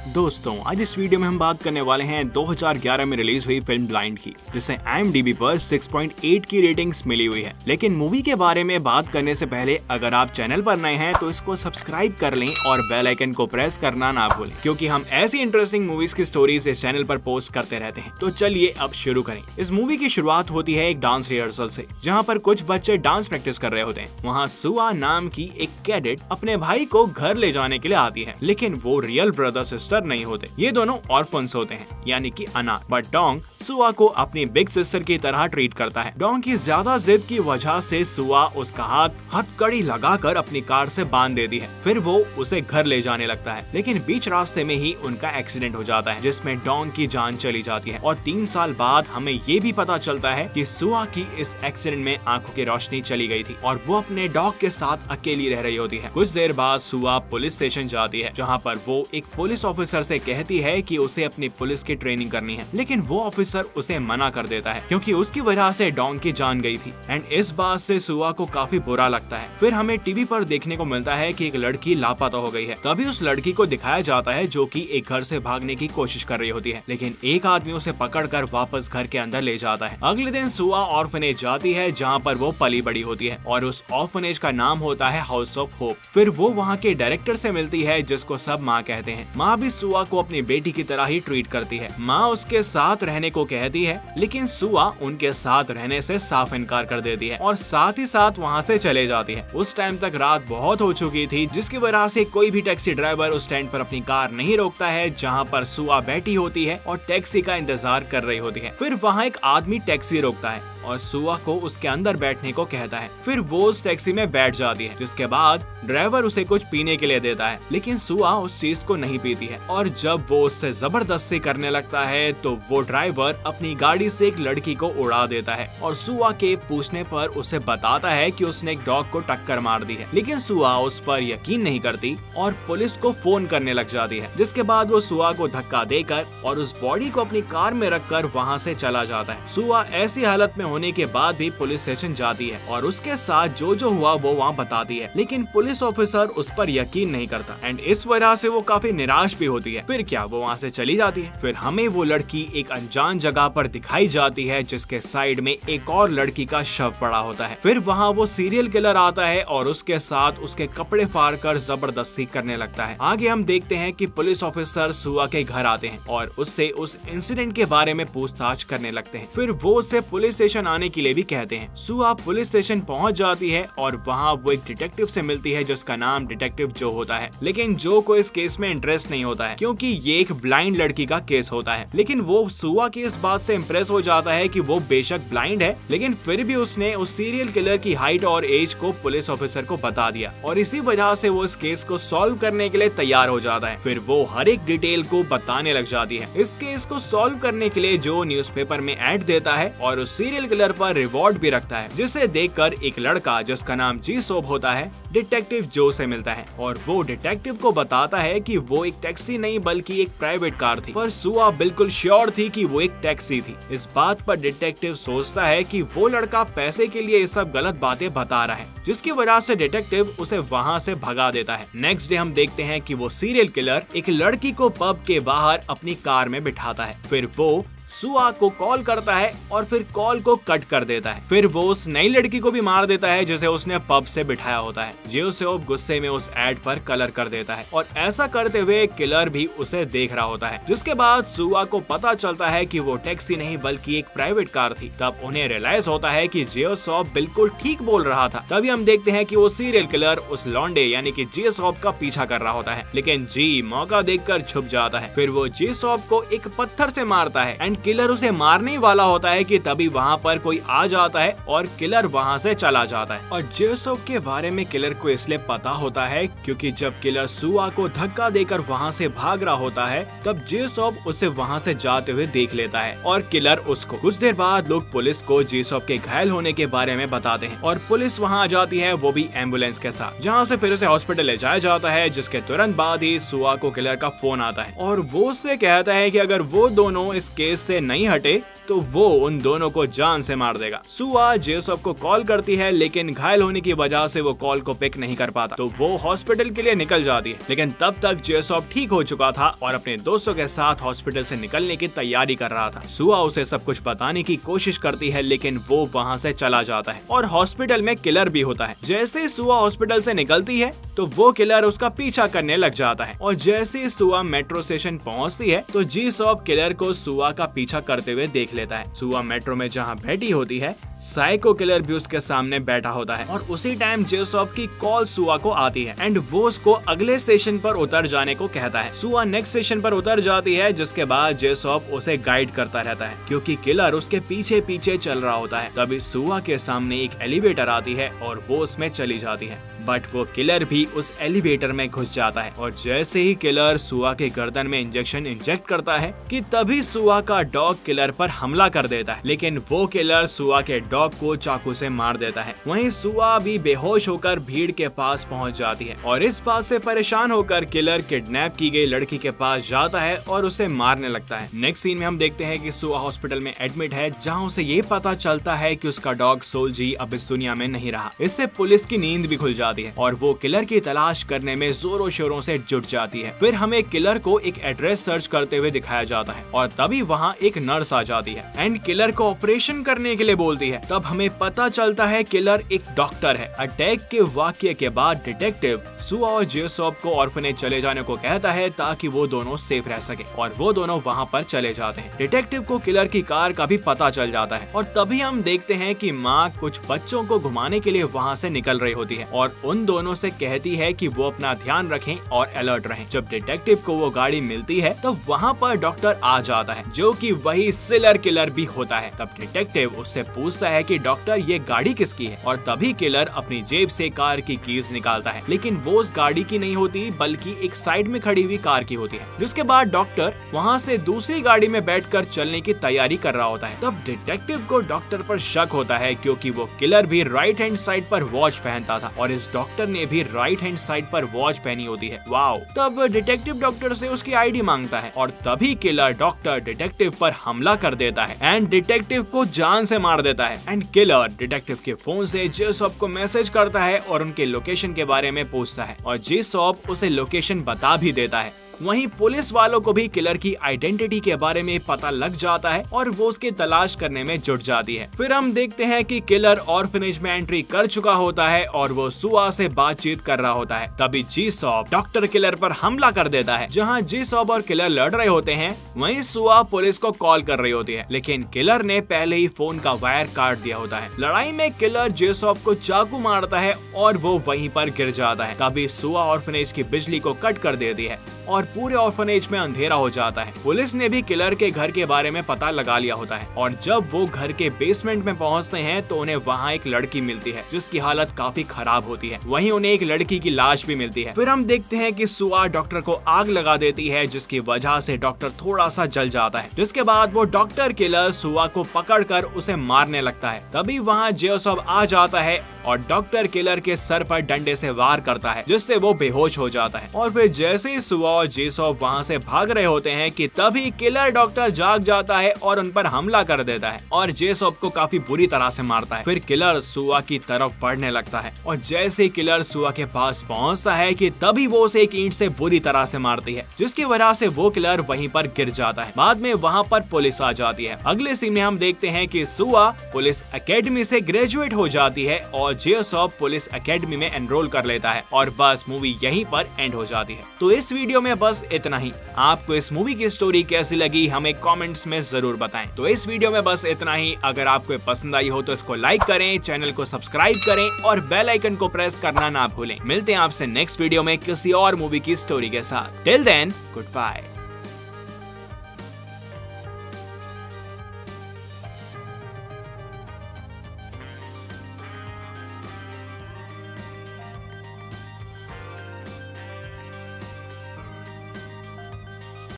दोस्तों आज इस वीडियो में हम बात करने वाले हैं 2011 में रिलीज हुई फिल्म ब्लाइंड की, जिसे IMDb पर 6.8 की रेटिंग्स मिली हुई है। लेकिन मूवी के बारे में बात करने से पहले अगर आप चैनल पर नए हैं तो इसको सब्सक्राइब कर लें और बेल आइकन को प्रेस करना ना भूलें, क्योंकि हम ऐसी इंटरेस्टिंग मूवीज की स्टोरीज इस चैनल पर पोस्ट करते रहते हैं। तो चलिए अब शुरू करें। इस मूवी की शुरुआत होती है एक डांस रिहर्सल से, जहाँ पर कुछ बच्चे डांस प्रैक्टिस कर रहे होते हैं। वहाँ सुआ नाम की एक कैडेट अपने भाई को घर ले जाने के लिए आती है, लेकिन वो रियल ब्रदर सिस्टर नहीं होते। ये दोनों ऑर्फन्स होते हैं, यानी कि अनाथ। बट डोंग सुआ को अपनी बिग सिस्टर की तरह ट्रीट करता है। डोंग की ज्यादा जिद की वजह से सुआ उसका हाथ हथकड़ी लगाकर अपनी कार से बांध देती है। फिर वो उसे घर ले जाने लगता है, लेकिन बीच रास्ते में ही उनका एक्सीडेंट हो जाता है, जिसमें डोंग की जान चली जाती है। और 3 साल बाद हमें ये भी पता चलता है कि सुआ की इस एक्सीडेंट में आंखों की रोशनी चली गई थी और वो अपने डॉग के साथ अकेली रह रही होती है। कुछ देर बाद सुआ पुलिस स्टेशन जाती है, जहाँ पर वो एक पुलिस ऑफिसर से कहती है कि उसे अपनी पुलिस की ट्रेनिंग करनी है, लेकिन वो ऑफिसर उसे मना कर देता है क्योंकि उसकी वजह से डोंग की जान गई थी। एंड इस बात से सुआ को काफी बुरा लगता है। फिर हमें टीवी पर देखने को मिलता है कि एक लड़की लापता हो गई है। तभी उस लड़की को दिखाया जाता है जो कि एक घर से भागने की कोशिश कर रही होती है, लेकिन एक आदमी उसे पकड़कर वापस घर के अंदर ले जाता है। अगले दिन सुआ ऑर्फनेज जाती है, जहाँ पर वो पली बड़ी होती है और उस ऑर्फनेज का नाम होता है हाउस ऑफ होप। फिर वो वहाँ के डायरेक्टर से मिलती है, जिसको सब माँ कहते हैं। माँ भी सुआ को अपनी बेटी की तरह ही ट्रीट करती है। माँ उसके साथ रहने को कहती है, लेकिन सुआ उनके साथ रहने से साफ इनकार कर देती है और साथ ही साथ वहाँ से चले जाती है। उस टाइम तक रात बहुत हो चुकी थी, जिसकी वजह से कोई भी टैक्सी ड्राइवर उस स्टैंड पर अपनी कार नहीं रोकता है, जहाँ पर सुआ बैठी होती है और टैक्सी का इंतजार कर रही होती है। फिर वहाँ एक आदमी टैक्सी रोकता है और सुआ को उसके अंदर बैठने को कहता है। फिर वो उस टैक्सी में बैठ जाती है, जिसके बाद ड्राइवर उसे कुछ पीने के लिए देता है, लेकिन सुआ उस चीज को नहीं पीती है। और जब वो उससे जबरदस्ती करने लगता है तो वो ड्राइवर अपनी गाड़ी से एक लड़की को उड़ा देता है और सुआ के पूछने पर उसे बताता है कि उसने एक डॉग को टक्कर मार दी है, लेकिन सुआ उस पर यकीन नहीं करती और पुलिस को फोन करने लग जाती है। जिसके बाद वो सुआ को धक्का देकर और उस बॉडी को अपनी कार में रखकर वहाँ से चला जाता है। सुआ ऐसी हालत में होने के बाद भी पुलिस स्टेशन जाती है और उसके साथ जो हुआ वो वहाँ बताती है, लेकिन पुलिस ऑफिसर उस पर यकीन नहीं करता एंड इस वजह से वो काफी निराश भी होती है। फिर क्या वो वहाँ से चली जाती है। फिर हमें वो लड़की एक अनजान जगह पर दिखाई जाती है, जिसके साइड में एक और लड़की का शव पड़ा होता है। फिर वहाँ वो सीरियल किलर आता है और उसके साथ उसके कपड़े फाड़ कर जबरदस्ती करने लगता है। आगे हम देखते हैं कि पुलिस ऑफिसर सुआ के घर आते हैं और उससे उस इंसिडेंट के बारे में पूछताछ करने लगते हैं। फिर वो उसे पुलिस स्टेशन आने के लिए भी कहते हैं। सुआ पुलिस स्टेशन पहुंच जाती है और वहाँ वो एक डिटेक्टिव से मिलती है, जिसका नाम डिटेक्टिव जो होता है। लेकिन जो को इस केस में इंटरेस्ट नहीं होता है, क्योंकि ये एक ब्लाइंड लड़की का केस होता है। लेकिन वो सुआ की इस बात से इम्प्रेस हो जाता है कि वो बेशक ब्लाइंड है, लेकिन फिर भी उसने उस सीरियल किलर की हाइट और एज को पुलिस ऑफिसर को बता दिया और इसी वजह से वो इस केस को सॉल्व करने के लिए तैयार हो जाता है। फिर वो हर एक डिटेल को बताने लग जाती है। इस केस को सॉल्व करने के लिए जो न्यूज़पेपर में ऐड देता है और उस सीरियल किलर पर रिवॉर्ड भी रखता है, जिसे देखकर एक लड़का जिसका नाम जी सोप होता है डिटेक्टिव जो से मिलता है और वो डिटेक्टिव को बताता है कि वो एक टैक्सी नहीं बल्कि एक प्राइवेट कार थी। पर सुआ बिल्कुल श्योर थी कि वो एक टैक्सी थी। इस बात पर डिटेक्टिव सोचता है कि वो लड़का पैसे के लिए ये सब गलत बातें बता रहा है, जिसकी वजह से डिटेक्टिव उसे वहाँ से भगा देता है। नेक्स्ट डे हम देखते हैं कि वो सीरियल किलर एक लड़की को पब के बाहर अपनी कार में बिठाता है। फिर वो सुआ को कॉल करता है और फिर कॉल को कट कर देता है। फिर वो उस नई लड़की को भी मार देता है जिसे उसने पब से बिठाया होता है। जियोसोप गुस्से में उस एड पर कलर कर देता है और ऐसा करते हुए किलर भी उसे देख रहा होता है। जिसके बाद सुआ को पता चलता है कि वो टैक्सी नहीं बल्कि एक प्राइवेट कार थी। तब उन्हें रियलाइज होता है कि जियोसोप बिल्कुल ठीक बोल रहा था। तभी हम देखते हैं कि वो सीरियल किलर उस लॉन्डे यानी कि जियोसोप का पीछा कर रहा होता है, लेकिन जी मौका देखकर छुप जाता है। फिर वो जियोसोप को एक पत्थर से मारता है एंड किलर उसे मारने वाला होता है कि तभी वहाँ पर कोई आ जाता है और किलर वहाँ से चला जाता है। और जियोसोप के बारे में किलर को इसलिए पता होता है क्योंकि जब किलर सुआ को धक्का देकर वहाँ से भाग रहा होता है, तब जियोसोप उसे वहाँ से जाते हुए देख लेता है और किलर उसको। कुछ देर बाद लोग पुलिस को जियोसोप के घायल होने के बारे में बताते हैं और पुलिस वहाँ आ जाती है, वो भी एम्बुलेंस के साथ, जहाँ से फिर उसे हॉस्पिटल ले जाया जाता है। जिसके तुरंत बाद ही सुआ को किलर का फोन आता है और वो उससे कहता है कि अगर वो दोनों इस केस से नहीं हटे तो वो उन दोनों को जान से मार देगा। सुआ जेसॉप को कॉल करती है, लेकिन घायल होने की वजह से वो कॉल को पिक नहीं कर पाता, तो वो हॉस्पिटल के लिए निकल जाती है। लेकिन तब तक जेसॉप ठीक हो चुका था और अपने दोस्तों के साथ हॉस्पिटल से निकलने की तैयारी कर रहा था। सुआ उसे सब कुछ बताने की कोशिश करती है, लेकिन वो वहाँ से चला जाता है और हॉस्पिटल में किलर भी होता है। जैसे ही सुआ हॉस्पिटल से निकलती है तो वो किलर उसका पीछा करने लग जाता है और जैसे ही सुआ मेट्रो स्टेशन पहुँचती है तो जेसॉप किलर को सुआ का पीछा करते हुए देख लेता है। सुआ मेट्रो में जहाँ बैठी होती है, साइको किलर भी उसके सामने बैठा होता है और उसी टाइम जेसॉप की कॉल सुआ को आती है एंड वो उसको अगले स्टेशन पर उतर जाने को कहता है। सुआ नेक्स्ट स्टेशन पर उतर जाती है, जिसके बाद जेसॉप उसे गाइड करता रहता है क्योंकि किलर उसके पीछे पीछे चल रहा होता है। तभी सुआ के सामने एक एलिवेटर आती है और वो उसमें चली जाती है, बट वो किलर भी उस एलिवेटर में घुस जाता है और जैसे ही किलर सुआ के गर्दन में इंजेक्शन इंजेक्ट करता है कि तभी सुआ का डॉग किलर पर हमला कर देता है, लेकिन वो किलर सुआ के डॉग को चाकू से मार देता है। वहीं सुआ भी बेहोश होकर भीड़ के पास पहुंच जाती है और इस बात से परेशान होकर किलर किडनैप की गई लड़की के पास जाता है और उसे मारने लगता है। नेक्स्ट सीन में हम देखते हैं कि सुआ हॉस्पिटल में एडमिट है, जहां उसे ये पता चलता है कि उसका डॉग सोल्जी अब इस दुनिया में नहीं रहा। इससे पुलिस की नींद भी खुल जाती है और वो किलर की तलाश करने में जोरों शोरों से जुट जाती है। फिर हमें किलर को एक एड्रेस सर्च करते हुए दिखाया जाता है और तभी वहाँ एक नर्स आ जाती है एंड किलर को ऑपरेशन करने के लिए बोलती है। तब हमें पता चलता है किलर एक डॉक्टर है। अटैक के वाकये के बाद डिटेक्टिव सुआ और जेसॉप को ऑर्फनेज चले जाने को कहता है ताकि वो दोनों सेफ रह सके और वो दोनों वहाँ पर चले जाते हैं। डिटेक्टिव को किलर की कार का भी पता चल जाता है और तभी हम देखते हैं कि माँ कुछ बच्चों को घुमाने के लिए वहाँ से निकल रही होती है और उन दोनों से कहती है कि वो अपना ध्यान रखें और अलर्ट रहें। जब डिटेक्टिव को वो गाड़ी मिलती है तो वहाँ पर डॉक्टर आ जाता है, जो कि वही सिलर किलर भी होता है। तब डिटेक्टिव उससे पूछता है कि डॉक्टर ये गाड़ी किसकी है और तभी किलर अपनी जेब से कार की कीज निकालता है, लेकिन वो उस गाड़ी की नहीं होती बल्कि एक साइड में खड़ी हुई कार की होती है। जिसके बाद डॉक्टर वहाँ से दूसरी गाड़ी में बैठकर चलने की तैयारी कर रहा होता है। तब डिटेक्टिव को डॉक्टर पर शक होता है क्योंकि वो किलर भी राइट हैंड साइड पर वॉच पहनता था और इस डॉक्टर ने भी राइट हैंड साइड पर वॉच पहनी होती है। वाओ। तब डिटेक्टिव डॉक्टर से उसकी आईडी मांगता है और तभी किलर डॉक्टर डिटेक्टिव पर हमला कर देता है एंड डिटेक्टिव को जान से मार देता है एंड किलर डिटेक्टिव के फोन से जेसॉप को मैसेज करता है और उनके लोकेशन के बारे में पूछता है और जेसॉप उसे लोकेशन बता भी देता है। वहीं पुलिस वालों को भी किलर की आइडेंटिटी के बारे में पता लग जाता है और वो उसकी तलाश करने में जुट जाती है। फिर हम देखते हैं कि किलर ऑर्फनेज में एंट्री कर चुका होता है और वो सुआ से बातचीत कर रहा होता है। तभी जेसॉप डॉक्टर किलर पर हमला कर देता है। जहां जेसॉप और किलर लड़ रहे होते हैं, वहीं सुआ पुलिस को कॉल कर रही होती है, लेकिन किलर ने पहले ही फोन का वायर काट दिया होता है। लड़ाई में किलर जेसॉप को चाकू मारता है और वो वहीं पर गिर जाता है। तभी सुआ ऑर्फनेज की बिजली को कट कर देती है और पूरे ऑर्फनेज में अंधेरा हो जाता है। पुलिस ने भी किलर के घर के बारे में पता लगा लिया होता है और जब वो घर के बेसमेंट में पहुंचते हैं तो उन्हें वहां एक लड़की मिलती है जिसकी हालत काफी खराब होती है। वहीं उन्हें एक लड़की की लाश भी मिलती है। फिर हम देखते हैं कि सुआ डॉक्टर को आग लगा देती है, जिसकी वजह से डॉक्टर थोड़ा सा जल जाता है। जिसके बाद वो डॉक्टर किलर सुआ को पकड़कर उसे मारने लगता है। तभी वहाँ जेसॉप आ जाता है और डॉक्टर किलर के सर पर डंडे से वार करता है, जिससे वो बेहोश हो जाता है। और फिर जैसे ही सुआ और जेसॉप वहाँ से भाग रहे होते हैं कि तभी किलर डॉक्टर जाग जाता है और उन पर हमला कर देता है और जेसॉप को काफी बुरी तरह से मारता है। फिर किलर सुआ की तरफ बढ़ने लगता है और जैसे ही किलर सुआ के पास पहुँचता है कि तभी वो उसे एक ईंट से बुरी तरह से मारती है, जिसकी वजह से वो किलर वहीं पर गिर जाता है। बाद में वहाँ पर पुलिस आ जाती है। अगले सीन में हम देखते हैं कि सुआ पुलिस एकेडमी से ग्रेजुएट हो जाती है और जेसॉप पुलिस एकेडमी में एनरोल कर लेता है और बस मूवी यहीं पर एंड हो जाती है। तो इस वीडियो में बस इतना ही। आपको इस मूवी की स्टोरी कैसी लगी हमें कमेंट्स में जरूर बताएं। तो इस वीडियो में बस इतना ही। अगर आपको पसंद आई हो तो इसको लाइक करें, चैनल को सब्सक्राइब करें और बेल आइकन को प्रेस करना ना भूलें। मिलते हैं आपसे नेक्स्ट वीडियो में किसी और मूवी की स्टोरी के साथ। Till then good bye.